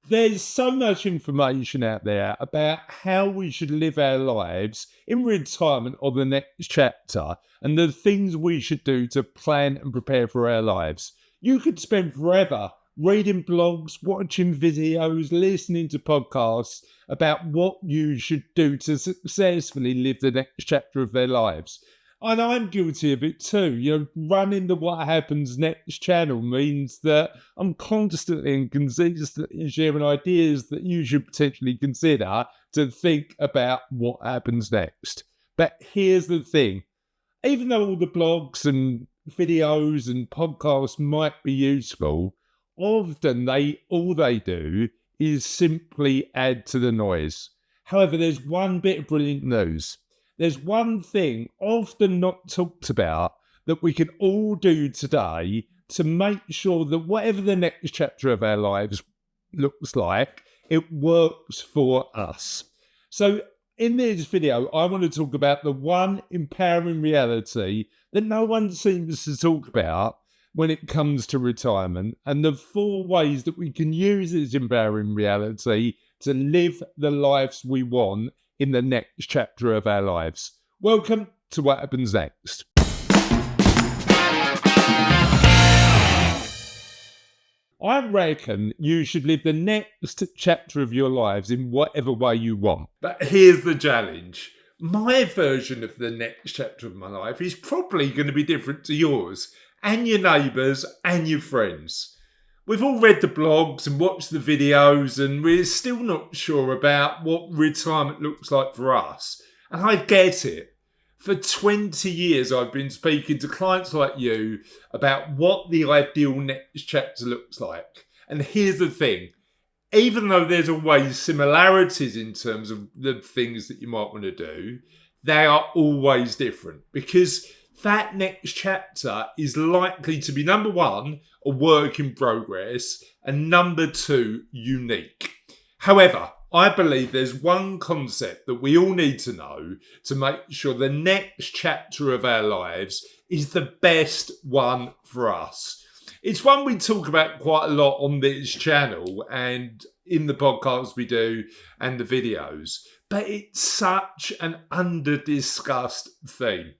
There's so much information out there about how we should live our lives in retirement or the next chapter and the things we should do to plan and prepare for our lives. You could spend forever reading blogs, watching videos, listening to podcasts about what you should do to successfully live the next chapter of their lives. And I'm guilty of it too. Running the What Happens Next channel means that I'm constantly and consistently sharing ideas that you should potentially consider to think about what happens next. But here's the thing. Even though all the blogs and videos and podcasts might be useful, often all they do is simply add to the noise. However, there's one bit of brilliant news. There's one thing often not talked about that we can all do today to make sure that whatever the next chapter of our lives looks like, it works for us. So in this video, I want to talk about the one empowering reality that no one seems to talk about when it comes to retirement, and the 4 ways that we can use this empowering reality to live the lives we want in the next chapter of our lives. Welcome to What Happens Next. I reckon you should live the next chapter of your lives in whatever way you want. But here's the challenge. My version of the next chapter of my life is probably going to be different to yours and your neighbours and your friends. We've all read the blogs and watched the videos, and we're still not sure about what retirement looks like for us. And I get it. For 20 years, I've been speaking to clients like you about what the ideal next chapter looks like. And here's the thing. Even though there's always similarities in terms of the things that you might want to do, they are always different, because that next chapter is likely to be, number one, a work in progress, and number 2, unique. However, I believe there's one concept that we all need to know to make sure the next chapter of our lives is the best one for us. It's one we talk about quite a lot on this channel and in the podcasts we do and the videos, but it's such an under-discussed theme.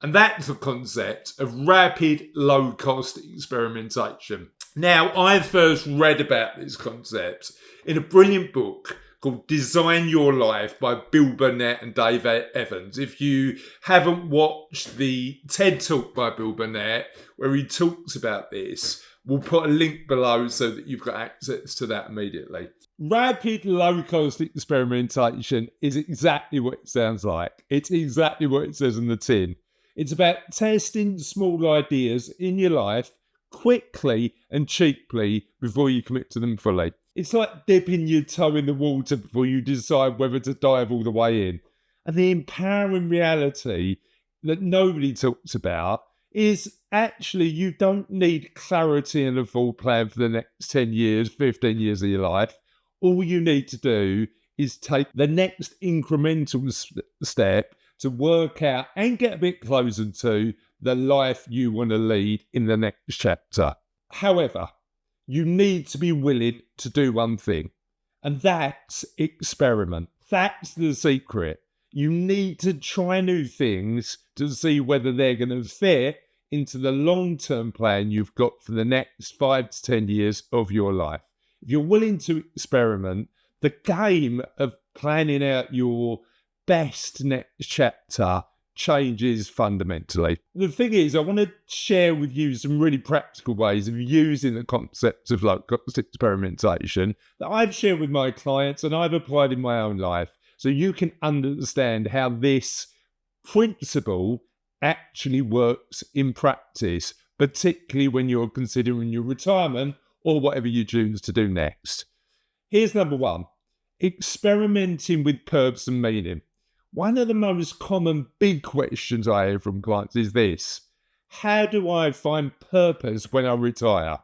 And that's the concept of rapid, low-cost experimentation. Now, I first read about this concept in a brilliant book called Design Your Life by Bill Burnett and Dave Evans. If you haven't watched the TED Talk by Bill Burnett, where he talks about this, we'll put a link below so that you've got access to that immediately. Rapid low-cost experimentation is exactly what it sounds like. It's exactly what it says in the tin. It's about testing small ideas in your life quickly and cheaply before you commit to them fully. It's like dipping your toe in the water before you decide whether to dive all the way in. And the empowering reality that nobody talks about is actually you don't need clarity and a full plan for the next 10 years, 15 years of your life. All you need to do is take the next incremental step to work out and get a bit closer to the life you want to lead in the next chapter. However, you need to be willing to do one thing, and that's experiment. That's the secret. You need to try new things to see whether they're going to fit into the long-term plan you've got for the next 5 to 10 years of your life. If you're willing to experiment, the game of planning out your best next chapter changes fundamentally. The thing is, I want to share with you some really practical ways of using the concepts of low-cost experimentation that I've shared with my clients and I've applied in my own life, so you can understand how this principle actually works in practice, particularly when you're considering your retirement or whatever you choose to do next. Here's number 1. Experimenting with purpose and meaning. One of the most common big questions I hear from clients is this: how do I find purpose when I retire?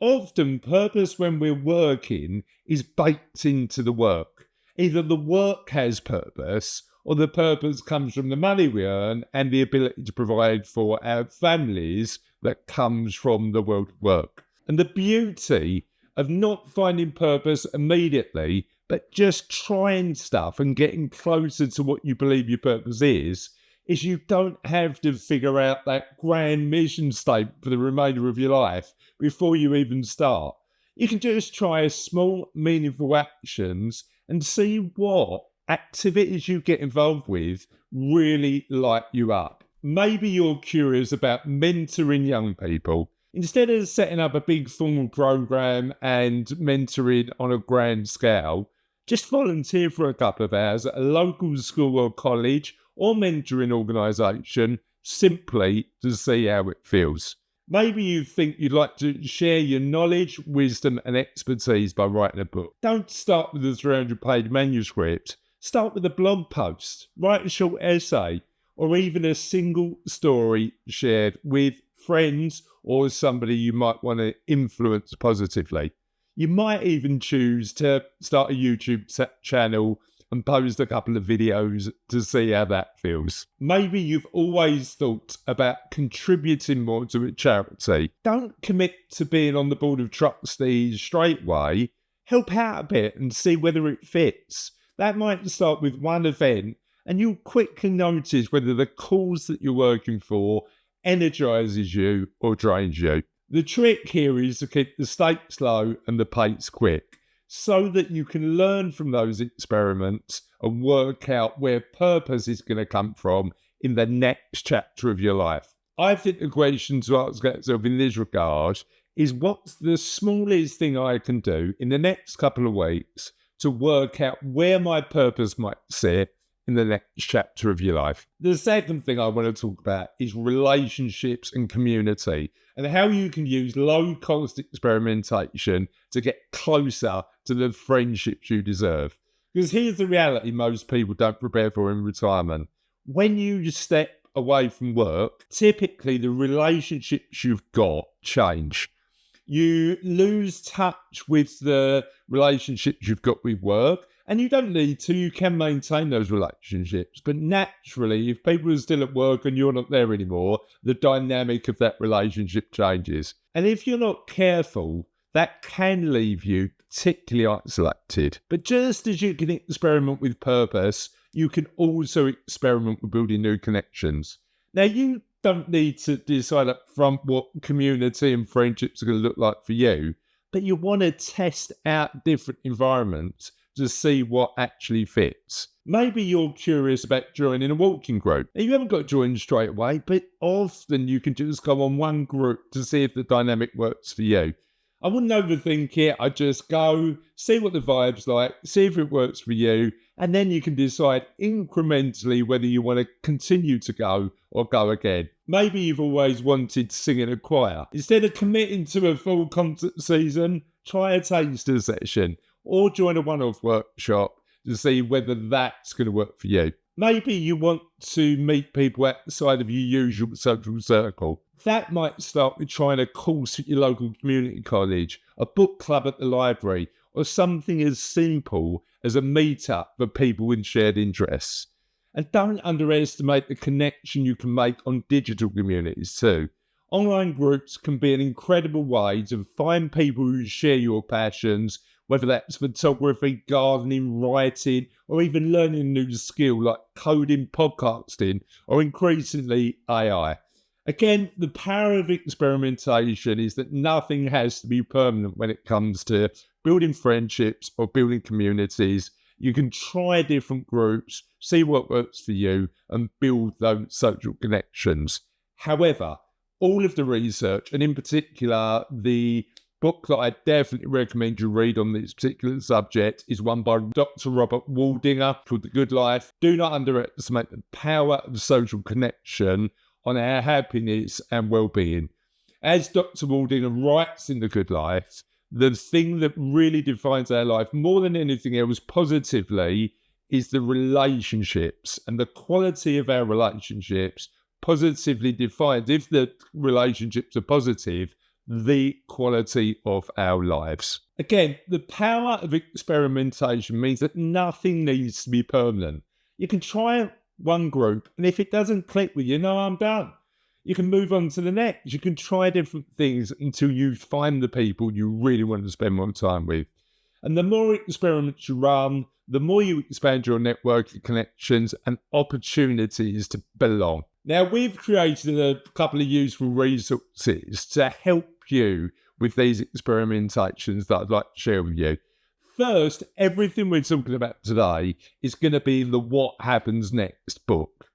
Often purpose when we're working is baked into the work. Either the work has purpose or the purpose comes from the money we earn and the ability to provide for our families that comes from the world of work. And the beauty of not finding purpose immediately, but just trying stuff and getting closer to what you believe your purpose is you don't have to figure out that grand mission statement for the remainder of your life before you even start. You can just try small, meaningful actions and see what activities you get involved with really light you up. Maybe you're curious about mentoring young people. Instead of setting up a big formal program and mentoring on a grand scale, just volunteer for a couple of hours at a local school or college or mentoring organisation simply to see how it feels. Maybe you think you'd like to share your knowledge, wisdom and expertise by writing a book. Don't start with a 300-page manuscript. Start with a blog post, write a short essay, or even a single story shared with friends or somebody you might want to influence positively. You might even choose to start a YouTube channel and post a couple of videos to see how that feels. Maybe you've always thought about contributing more to a charity. Don't commit to being on the board of trustees straight away. Help out a bit and see whether it fits. That might start with one event, and you'll quickly notice whether the cause that you're working for energizes you or drains you. The trick here is to keep the stakes low and the pace quick, so that you can learn from those experiments and work out where purpose is going to come from in the next chapter of your life. I think the question to ask yourself in this regard is, what's the smallest thing I can do in the next couple of weeks to work out where my purpose might sit in the next chapter of your life? The second thing I want to talk about is relationships and community, and how you can use low-cost experimentation to get closer to the friendships you deserve. Because here's the reality most people don't prepare for in retirement. When you step away from work, typically the relationships you've got change. You lose touch with the relationships you've got with work, and you don't need to. You can maintain those relationships. But naturally, if people are still at work and you're not there anymore, the dynamic of that relationship changes. And if you're not careful, that can leave you particularly isolated. But just as you can experiment with purpose, you can also experiment with building new connections. Now, you don't need to decide up front what community and friendships are going to look like for you, but you want to test out different environments to see what actually fits. Maybe you're curious about joining a walking group. Now, you haven't got to join straight away, but often you can just go on one group to see if the dynamic works for you. I wouldn't overthink it. I just go, see what the vibe's like, see if it works for you, and then you can decide incrementally whether you want to continue to go or go again. Maybe you've always wanted to sing in a choir. Instead of committing to a full concert season, try a taster session or join a one-off workshop to see whether that's going to work for you. Maybe you want to meet people outside of your usual social circle. That might start with trying a course at your local community college, a book club at the library, or something as simple as a meetup for people with shared interests. And don't underestimate the connection you can make on digital communities too. Online groups can be an incredible way to find people who share your passions, whether that's photography, gardening, writing, or even learning a new skill like coding, podcasting, or increasingly AI. Again, the power of experimentation is that nothing has to be permanent when it comes to building friendships or building communities. You can try different groups, see what works for you, and build those social connections. However, all of the research, and in particular the book that I definitely recommend you read on this particular subject, is one by Dr. Robert Waldinger called The Good Life. Do not underestimate the power of social connection on our happiness and well-being. As Dr. Waldinger writes in The Good Life, the thing that really defines our life more than anything else positively is the relationships, and the quality of our relationships positively defines, if the relationships are positive, the quality of our lives. Again, the power of experimentation means that nothing needs to be permanent. You can try one group, and if it doesn't click with you, no, I'm done. you can move on to the next. You can try different things until you find the people you really want to spend more time with. And the more experiments you run, the more you expand your network of connections and opportunities to belong. Now, we've created a couple of useful resources to help you with these experimentations that I'd like to share with you. First, everything we're talking about today is going to be the What Happens Next book.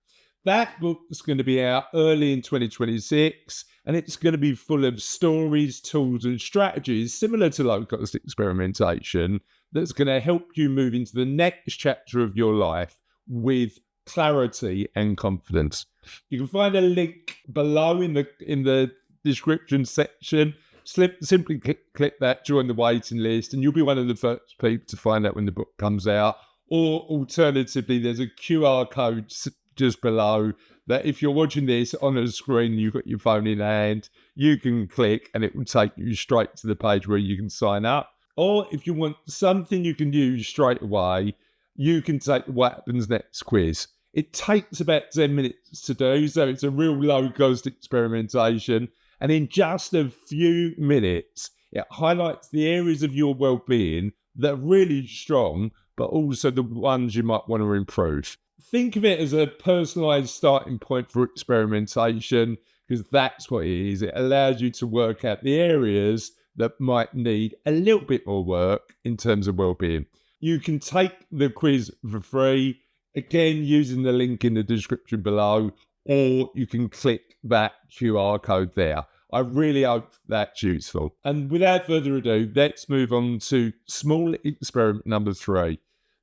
That book's going to be out early in 2026, and it's going to be full of stories, tools, and strategies similar to low-cost experimentation that's going to help you move into the next chapter of your life with clarity and confidence. You can find a link below in the description section. Simply click that, join the waiting list, and you'll be one of the first people to find out when the book comes out. Or alternatively, there's a QR code just below that if you're watching this on a screen, you've got your phone in hand, you can click and it will take you straight to the page where you can sign up. Or if you want something you can use straight away, you can take the What Happens Next quiz. It takes about 10 minutes to do, so it's a real low-cost experimentation. And in just a few minutes, it highlights the areas of your well-being that are really strong, but also the ones you might want to improve. Think of it as a personalised starting point for experimentation, because that's what it is. It allows you to work out the areas that might need a little bit more work in terms of well-being. You can take the quiz for free, again, using the link in the description below, or you can click that QR code there. I really hope that's useful. And without further ado, let's move on to small experiment number 3.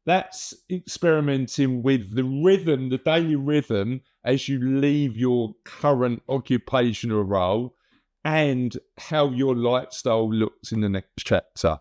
That's experimenting with the rhythm, the daily rhythm, as you leave your current occupational role and how your lifestyle looks in the next chapter.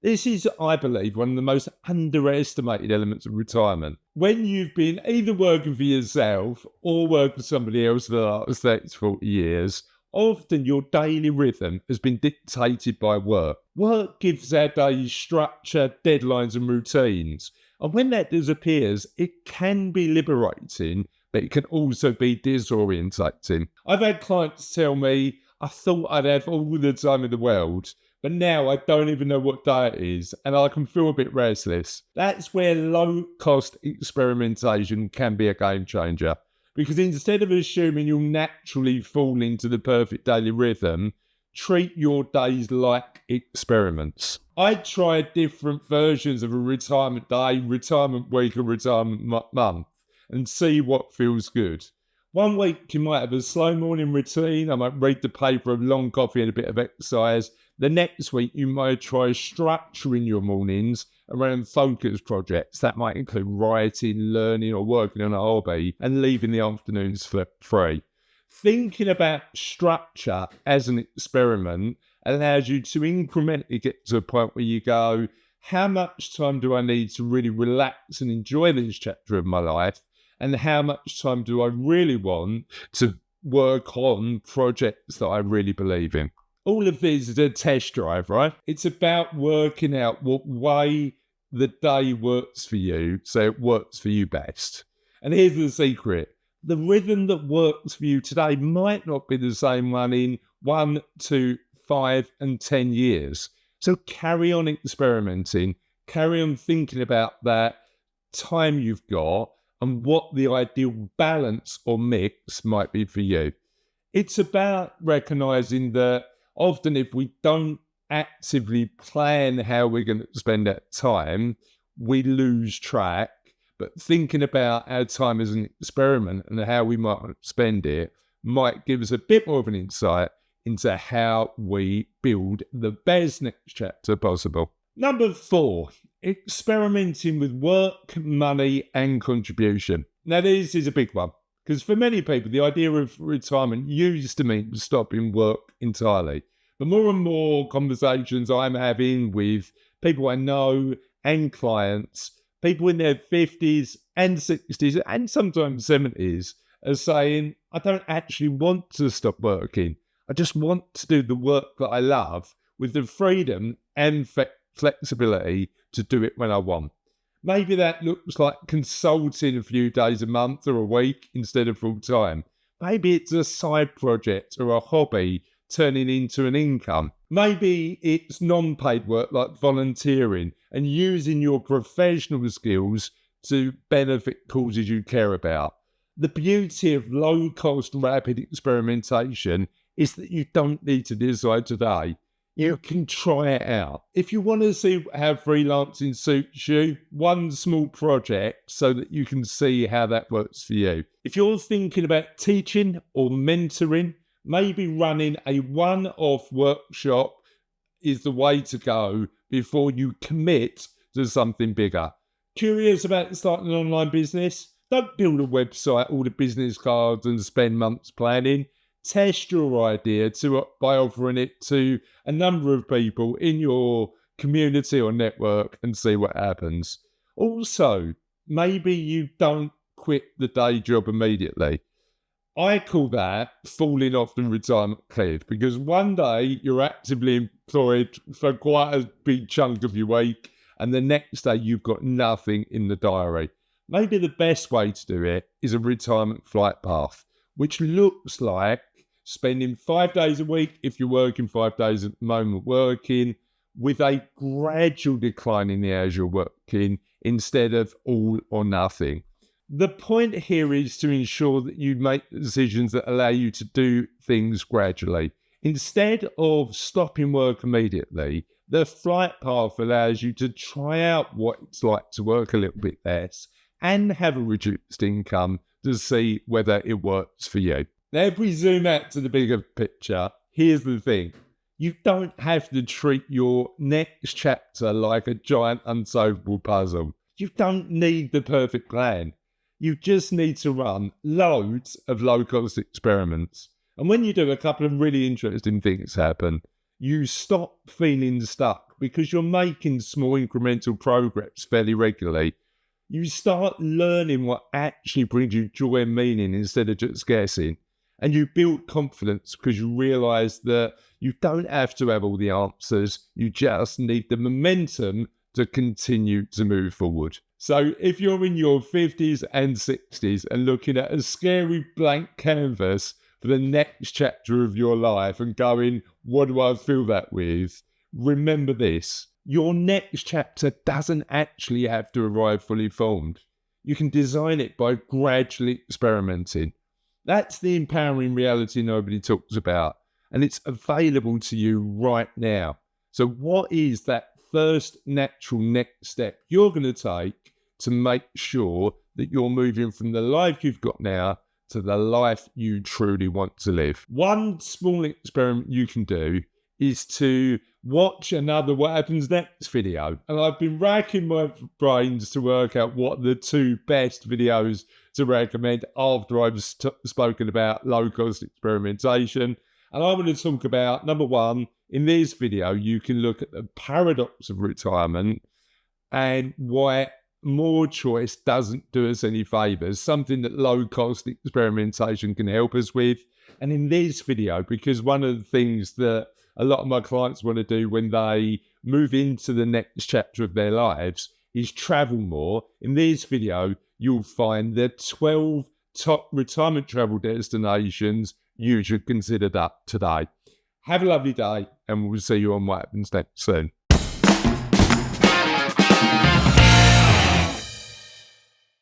This is, I believe, one of the most underestimated elements of retirement. When you've been either working for yourself or working for somebody else for the last 30 to 40 years, often your daily rhythm has been dictated by work. Work gives our days structure, deadlines and routines. And when that disappears, it can be liberating, but it can also be disorientating. I've had clients tell me, I thought I'd have all the time in the world, but now I don't even know what day it is, and I can feel a bit restless. That's where low-cost experimentation can be a game changer. Because instead of assuming you'll naturally fall into the perfect daily rhythm, treat your days like experiments. I tried different versions of a retirement day, retirement week, or retirement month, and see what feels good. One week you might have a slow morning routine. I might read the paper, a long coffee and a bit of exercise. The next week you might try structuring your mornings around focus projects. That might include writing, learning or working on a hobby, and leaving the afternoons free. Thinking about structure as an experiment allows you to incrementally get to a point where you go, how much time do I need to really relax and enjoy this chapter of my life? And how much time do I really want to work on projects that I really believe in? All of this is a test drive, right? It's about working out what way the day works for you so it works for you best. And here's the secret. The rhythm that works for you today might not be the same one in 1, 2, 5 and 10 years. So carry on experimenting, carry on thinking about that time you've got and what the ideal balance or mix might be for you. It's about recognizing that often if we don't actively plan how we're going to spend that time, we lose track. But thinking about our time as an experiment and how we might spend it might give us a bit more of an insight into how we build the best next chapter possible. Number 4, experimenting with work, money and contribution. Now this is a big one because for many people, the idea of retirement used to mean stopping work entirely. But more and more conversations I'm having with people I know and clients, people in their 50s and 60s and sometimes 70s are saying, I don't actually want to stop working. I just want to do the work that I love with the freedom and flexibility to do it when I want. Maybe that looks like consulting a few days a month or a week instead of full time. Maybe it's a side project or a hobby turning into an income. Maybe it's non-paid work like volunteering and using your professional skills to benefit causes you care about. The beauty of low-cost, rapid experimentation is that you don't need to decide today. You can try it out. If you want to see how freelancing suits you, one small project so that you can see how that works for you. If you're thinking about teaching or mentoring, maybe running a one-off workshop is the way to go before you commit to something bigger. Curious about starting an online business? Don't build a website, all the business cards and spend months planning. Test your idea by offering it to a number of people in your community or network and see what happens. Also, maybe you don't quit the day job immediately. I call that falling off the retirement cliff, because one day you're actively employed for quite a big chunk of your week and the next day you've got nothing in the diary. Maybe the best way to do it is a retirement flight path, which looks like spending 5 days a week, if you're working 5 days at the moment, working with a gradual decline in the hours you're working instead of all or nothing. The point here is to ensure that you make decisions that allow you to do things gradually. Instead of stopping work immediately, the flight path allows you to try out what it's like to work a little bit less and have a reduced income to see whether it works for you. Now, if we zoom out to the bigger picture, here's the thing. You don't have to treat your next chapter like a giant unsolvable puzzle. You don't need the perfect plan. You just need to run loads of low-cost experiments. And when you do, a couple of really interesting things happen. You stop feeling stuck because you're making small incremental progress fairly regularly. You start learning what actually brings you joy and meaning instead of just guessing. And you build confidence because you realise that you don't have to have all the answers. You just need the momentum to continue to move forward. So if you're in your 50s and 60s and looking at a scary blank canvas for the next chapter of your life and going, what do I fill that with? Remember this. Your next chapter doesn't actually have to arrive fully formed. You can design it by gradually experimenting. That's the empowering reality nobody talks about, and it's available to you right now. So what is that first natural next step you're going to take to make sure that you're moving from the life you've got now to the life you truly want to live? One small experiment you can do is to watch another What Happens Next video. And I've been racking my brains to work out what the two best videos to recommend after I've spoken about low-cost experimentation. And I want to talk about, number one, in this video, you can look at the paradox of retirement and why more choice doesn't do us any favours, something that low-cost experimentation can help us with. And in this video, because one of the things that a lot of my clients want to do when they move into the next chapter of their lives is travel more. In this video, you'll find the 12 top retirement travel destinations you should consider that today. Have a lovely day, and we'll see you on What Happens Next soon.